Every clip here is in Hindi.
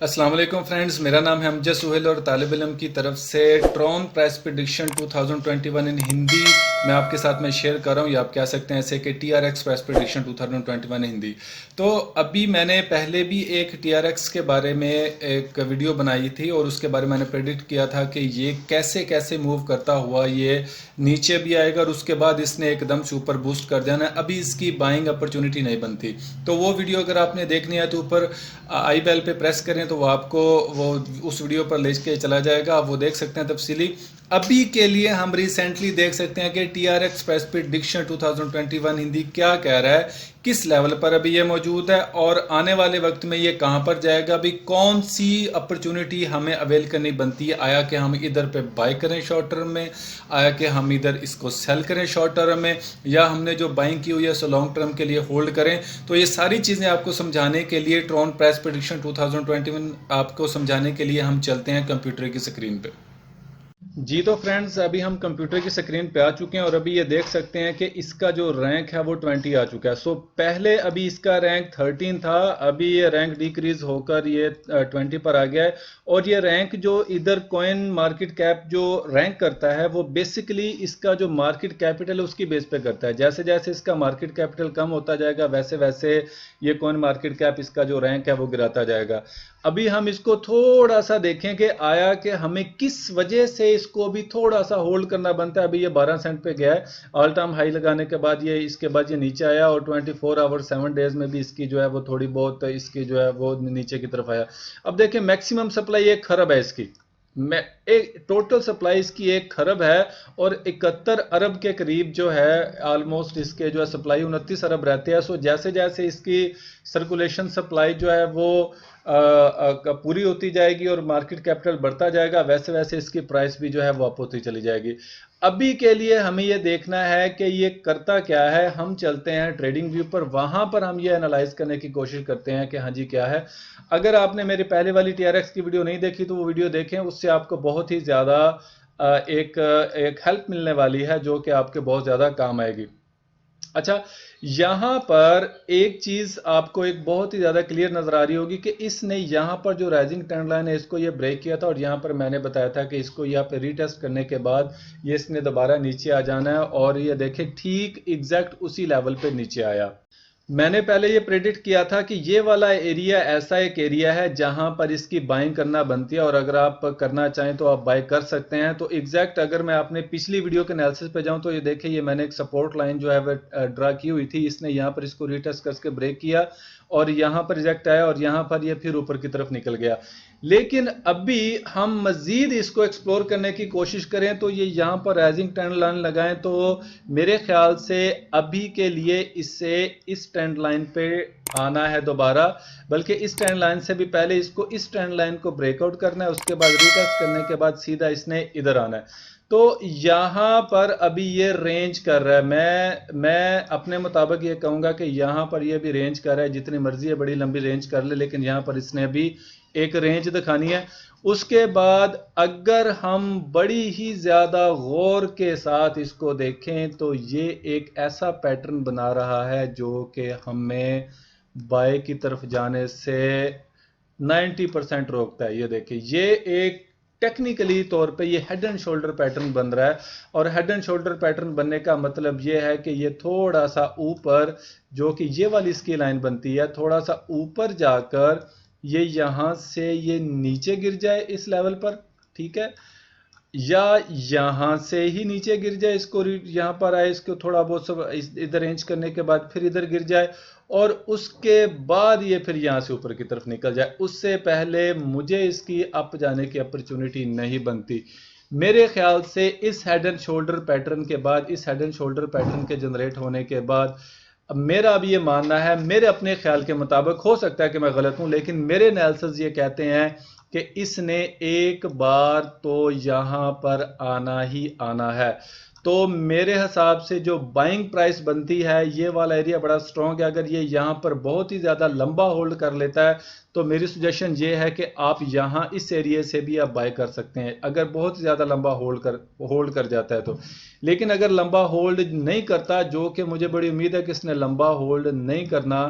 अस्सलाम वालेकुम फ्रेंड्स, मेरा नाम है अमजद सुहेल और तालिब इल्म की तरफ से ट्रॉन प्राइस प्रेडिक्शन 2021 इन हिंदी मैं आपके साथ में शेयर कर रहा हूँ, या आप कह सकते हैं ऐसे कि टीआरएक्स प्राइस प्रेडिक्शन 2021 हिंदी। तो अभी मैंने पहले भी एक टीआरएक्स के बारे में एक वीडियो बनाई थी और उसके बारे में मैंने प्रेडिक्ट किया था कि ये कैसे कैसे मूव करता हुआ ये नीचे भी आएगा और उसके बाद इसने एकदम से ऊपर बूस्ट कर जाना है। अभी इसकी बाइंग अपॉर्चुनिटी नहीं बनती। तो वो वीडियो अगर आपने देखनी है तो ऊपर आई बेल पे प्रेस करें तो वो आपको वो उस वीडियो पर ले के चला जाएगा, आप वो देख सकते हैं तफसीली। अभी के लिए हम रिसेंटली देख सकते हैं कि टीआरएक्स प्राइस प्रेडिक्शन 2021 हिंदी क्या कह रहा है, किस लेवल पर अभी ये मौजूद है और आने वाले वक्त में ये कहां पर जाएगा, अभी कौन सी अपॉर्चुनिटी हमें अवेल करनी बनती है। आया कि हम इधर पे बाय करें शॉर्ट टर्म में, आया कि हम इधर इसको सेल करें शॉर्ट टर्म में, या हमने जो बाइंग की हुई है सो लॉन्ग टर्म के लिए होल्ड करें। तो ये सारी चीज़ें आपको समझाने के लिए ट्रॉन प्राइस प्रेडिक्शन 2021 आपको समझाने के लिए हम चलते हैं कंप्यूटर की स्क्रीन पे। जी तो फ्रेंड्स, अभी हम कंप्यूटर की स्क्रीन पे आ चुके हैं और अभी ये देख सकते हैं कि इसका जो रैंक है वो 20 आ चुका है। सो पहले अभी इसका रैंक 13 था, अभी ये रैंक डिक्रीज होकर ये 20 पर आ गया है। और ये रैंक जो इधर कॉइन मार्केट कैप जो रैंक करता है वो बेसिकली इसका जो मार्केट कैपिटल है उसकी बेस पे करता है। जैसे जैसे इसका मार्केट कैपिटल कम होता जाएगा वैसे वैसे ये कॉइन मार्केट कैप इसका जो रैंक है वो गिराता जाएगा। अभी हम इसको थोड़ा सा देखें कि आया कि हमें किस वजह से इसको भी थोड़ा सा होल्ड करना बनता है। अभी ये 12 सेंट पे गया है, ऑल टाइम हाई लगाने के बाद ये इसके बाद ये नीचे आया और 24 आवर 7 डेज में भी इसकी जो है वो थोड़ी बहुत इसकी जो है वो नीचे की तरफ आया। अब देखिए मैक्सिमम सप्लाई 1 खरब है इसकी, एक टोटल सप्लाई इसकी 1 खरब है और 71 अरब के करीब जो है ऑलमोस्ट इसके जो है सप्लाई 29 अरब रहते हैं। सो जैसे जैसे इसकी सर्कुलेशन सप्लाई जो है वो पूरी होती जाएगी और मार्केट कैपिटल बढ़ता जाएगा वैसे वैसे इसकी प्राइस भी जो है वो अप होती चली जाएगी। अभी के लिए हमें ये देखना है कि ये करता क्या है। हम चलते हैं ट्रेडिंग व्यू पर, वहां पर हम ये एनालाइज करने की कोशिश करते हैं कि हाँ जी क्या है। अगर आपने मेरी पहले वाली टीआरएक्स की वीडियो नहीं देखी तो वो वीडियो देखें, उससे आपको बहुत ही ज्यादा एक हेल्प मिलने वाली है जो कि आपके बहुत ज्यादा काम आएगी। अच्छा, यहां पर एक चीज आपको एक बहुत ही ज्यादा क्लियर नजर आ रही होगी कि इसने यहां पर जो राइजिंग ट्रेंड लाइन है इसको ये ब्रेक किया था और यहां पर मैंने बताया था कि इसको यहाँ पे रीटेस्ट करने के बाद ये इसने दोबारा नीचे आ जाना है और ये देखें ठीक एग्जैक्ट उसी लेवल पे नीचे आया। मैंने पहले ये प्रेडिक्ट किया था कि ये वाला एरिया ऐसा एक एरिया है जहां पर इसकी बाइंग करना बनती है और अगर आप करना चाहें तो आप बाय कर सकते हैं। तो एग्जैक्ट अगर मैं अपने पिछली वीडियो के एनालिसिस पे जाऊं तो ये देखिए ये मैंने एक सपोर्ट लाइन जो है वो ड्रा की हुई थी, इसने यहां पर इसको रीटेस्ट करके ब्रेक किया और यहां पर रिजेक्ट आया और यहां पर ये फिर ऊपर की तरफ निकल गया। लेकिन अभी हम मजीद इसको एक्सप्लोर करने की कोशिश करें तो ये यहां पर राइजिंग ट्रेंड लाइन लगाएं तो मेरे ख्याल से अभी के लिए इससे इस ट्रेंड लाइन पे आना है दोबारा, बल्कि इस ट्रेंड लाइन से भी पहले इसको इस ट्रेंड लाइन को ब्रेकआउट करना है, उसके बाद रीटेस्ट करने के बाद सीधा इसने इधर आना है। तो यहां पर अभी ये रेंज कर रहा है। मैं अपने मुताबिक ये कहूंगा कि यहां पर ये भी रेंज कर रहा है, जितनी मर्जी है बड़ी लंबी रेंज कर ले, लेकिन यहां पर इसने भी एक रेंज दिखानी है। उसके बाद अगर हम बड़ी ही ज्यादा गौर के साथ इसको देखें तो ये एक ऐसा पैटर्न बना रहा है जो कि हमें बाय की तरफ जाने से 90% रोकता है। ये देखिए ये एक टेक्निकली तौर पे ये हेड एंड शोल्डर पैटर्न बन रहा है और हेड एंड शोल्डर पैटर्न बनने का मतलब ये है कि ये थोड़ा सा ऊपर, जो कि ये वाली इसकी लाइन बनती है, थोड़ा सा ऊपर जाकर ये यहां से ये नीचे गिर जाए इस लेवल पर, ठीक है, या यहां से ही नीचे गिर जाए, इसको यहां पर आए, इसको थोड़ा बहुत सब इधर रेंज करने के बाद फिर इधर गिर जाए और उसके बाद ये फिर यहां से ऊपर की तरफ निकल जाए। उससे पहले मुझे इसकी अप जाने की अपॉर्चुनिटी नहीं बनती। मेरे ख्याल से इस हेड एंड शोल्डर पैटर्न के बाद, इस हेड एंड शोल्डर पैटर्न के जनरेट होने के बाद मेरा अब ये मानना है, मेरे अपने ख्याल के मुताबिक, हो सकता है कि मैं गलत हूं, लेकिन मेरे एनालिसिस ये कहते हैं कि इसने एक बार तो यहां पर आना ही आना है। तो मेरे हिसाब से जो बाइंग प्राइस बनती है ये वाला एरिया बड़ा स्ट्रॉन्ग है। अगर ये यहां पर बहुत ही ज्यादा लंबा होल्ड कर लेता है तो मेरी सजेशन ये है कि आप यहां इस एरिया से भी आप बाय कर सकते हैं, अगर बहुत ही ज्यादा लंबा होल्ड कर जाता है तो। लेकिन अगर लंबा होल्ड नहीं करता, जो कि मुझे बड़ी उम्मीद है कि इसने लंबा होल्ड नहीं करना,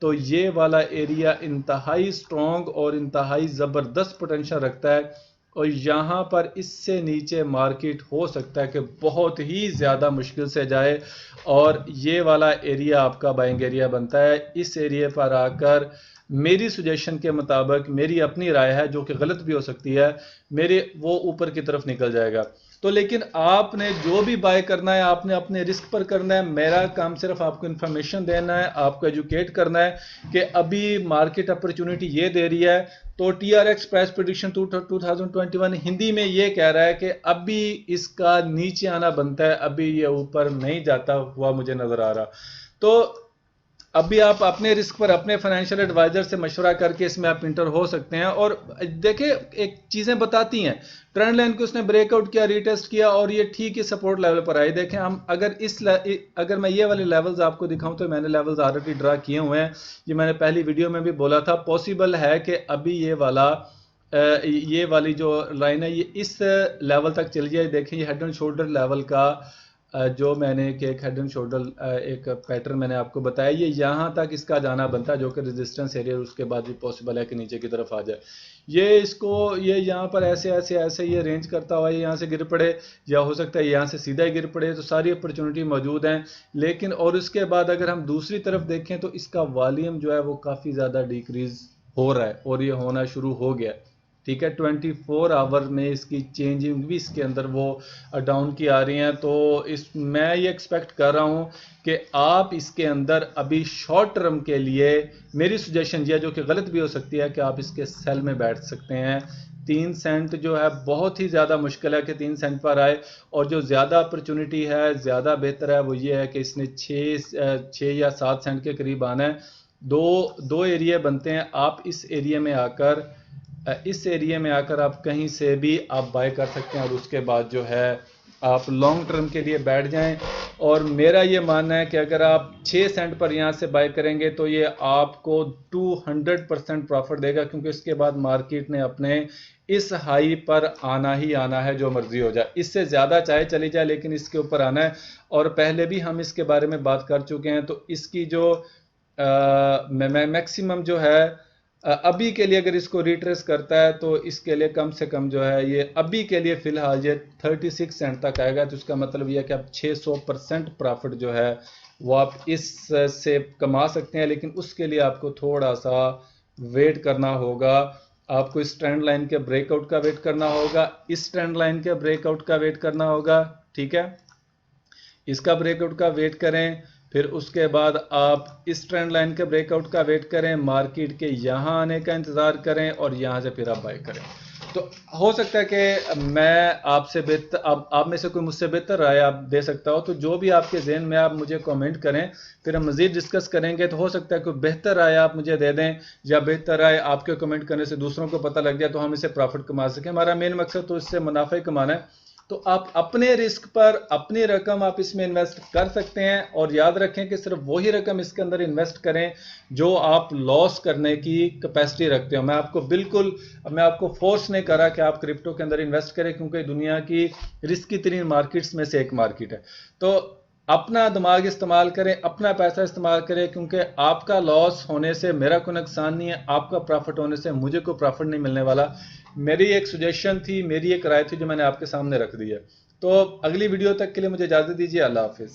तो ये वाला एरिया इंतहाई स्ट्रॉन्ग और इंतहाई ज़बरदस्त पोटेंशियल रखता है, और यहाँ पर इससे नीचे मार्केट हो सकता है कि बहुत ही ज़्यादा मुश्किल से जाए, और ये वाला एरिया आपका बाइंग एरिया बनता है। इस एरिया पर आकर मेरी सजेशन के मुताबिक, मेरी अपनी राय है जो कि गलत भी हो सकती है, मेरे वो ऊपर की तरफ निकल जाएगा। तो लेकिन आपने जो भी बाय करना है आपने अपने रिस्क पर करना है। मेरा काम सिर्फ आपको इन्फॉर्मेशन देना है, आपको एजुकेट करना है कि अभी मार्केट अपॉर्चुनिटी ये दे रही है। तो TRX प्राइस प्रेडिक्शन 2021 हिंदी में ये कह रहा है कि अभी इसका नीचे आना बनता है, अभी ये ऊपर नहीं जाता हुआ मुझे नजर आ रहा। तो अभी आप अपने रिस्क पर अपने फाइनेंशियल एडवाइजर से मशवरा करके इसमें आप इंटर हो सकते हैं। और देखिए एक चीज़ें बताती हैं, ट्रेंड लाइन को उसने ब्रेकआउट किया, रीटेस्ट किया, और ये ठीक ही सपोर्ट लेवल पर आई। देखें हम अगर मैं ये वाले लेवल्स आपको दिखाऊं तो मैंने लेवल्स ऑलरेडी ड्रा किए हुए हैं। ये मैंने पहली वीडियो में भी बोला था, पॉसिबल है कि अभी ये वाली जो लाइन है ये इस लेवल तक चली जाए। देखें ये हेड एंड शोल्डर लेवल का जो मैंने एक हेड एंड शोल्डर एक पैटर्न मैंने आपको बताया, ये यहाँ तक इसका जाना बनता है जो कि रेजिस्टेंस एरिया, उसके बाद भी पॉसिबल है कि नीचे की तरफ आ जाए। ये यहाँ पर ऐसे ये रेंज करता हुआ यहाँ से गिर पड़े, या हो सकता है यहाँ से सीधा ही गिर पड़े। तो सारी अपॉर्चुनिटी मौजूद हैं। लेकिन और उसके बाद अगर हम दूसरी तरफ देखें तो इसका वॉल्यूम जो है वो काफ़ी ज़्यादा डिक्रीज हो रहा है, और ये होना शुरू हो गया। ठीक है, 24 आवर में इसकी चेंजिंग भी इसके अंदर वो डाउन की आ रही हैं। तो मैं ये एक्सपेक्ट कर रहा हूँ कि आप इसके अंदर अभी शॉर्ट टर्म के लिए मेरी सजेशन ये, जो कि गलत भी हो सकती है, कि आप इसके सेल में बैठ सकते हैं। 3 सेंट जो है बहुत ही ज़्यादा मुश्किल है कि 3 सेंट पर आए, और जो ज़्यादा अपॉर्चुनिटी है, ज़्यादा बेहतर है, वो ये है कि इसने 6 या 7 सेंट के करीब आना है। दो एरिया बनते हैं। आप इस एरिया में आकर आप कहीं से भी आप बाय कर सकते हैं, और उसके बाद जो है आप लॉन्ग टर्म के लिए बैठ जाएं। और मेरा ये मानना है कि अगर आप 6 सेंट पर यहाँ से बाय करेंगे तो ये आपको 200% प्रॉफिट देगा, क्योंकि इसके बाद मार्केट ने अपने इस हाई पर आना ही आना है, जो मर्जी हो जाए। इससे ज़्यादा चाहे चली जाए, लेकिन इसके ऊपर आना है। और पहले भी हम इसके बारे में बात कर चुके हैं। तो इसकी जो मैक्सिमम जो है अभी के लिए, अगर इसको रिट्रेस करता है तो इसके लिए कम से कम जो है ये अभी के लिए फ़िलहाल ये 36 सेंट तक आएगा। तो इसका मतलब यह कि आप 600% प्रॉफिट जो है वो आप इस से कमा सकते हैं। लेकिन उसके लिए आपको थोड़ा सा वेट करना होगा। आपको इस ट्रेंड लाइन के ब्रेकआउट का वेट करना होगा, इस ट्रेंड लाइन के ब्रेकआउट का वेट करना होगा। ठीक है, इसका ब्रेकआउट का वेट करें, फिर उसके बाद आप इस ट्रेंड लाइन के ब्रेकआउट का वेट करें, मार्केट के यहाँ आने का इंतज़ार करें, और यहाँ से फिर आप बाय करें। तो हो सकता है कि मैं आपसे बेहतर, आप में से कोई मुझसे बेहतर राय आप दे सकता हो। तो जो भी आपके जहन में, आप मुझे कमेंट करें, फिर हम मज़ीद डिस्कस करेंगे। तो हो सकता है कोई बेहतर राय आप मुझे दे दें, या बेहतर राय आपके कमेंट करने से दूसरों को पता लग जाए, तो हम इसे प्रॉफिट कमा सकें। हमारा मेन मकसद तो इससे मुनाफा ही कमाना है। तो आप अपने रिस्क पर अपनी रकम आप इसमें इन्वेस्ट कर सकते हैं, और याद रखें कि सिर्फ वही रकम इसके अंदर इन्वेस्ट करें जो आप लॉस करने की कैपेसिटी रखते हो। मैं आपको फोर्स नहीं कर रहा कि आप क्रिप्टो के अंदर इन्वेस्ट करें, क्योंकि दुनिया की रिस्की तरीन मार्केट्स में से एक मार्केट है। तो अपना दिमाग इस्तेमाल करें, अपना पैसा इस्तेमाल करें, क्योंकि आपका लॉस होने से मेरा कोई नुकसान नहीं है, आपका प्रॉफिट होने से मुझे कोई प्रॉफिट नहीं मिलने वाला। मेरी एक सजेशन थी, मेरी एक राय थी, जो मैंने आपके सामने रख दी है। तो अगली वीडियो तक के लिए मुझे इजाज़त दीजिए। अल्लाह हाफिज़।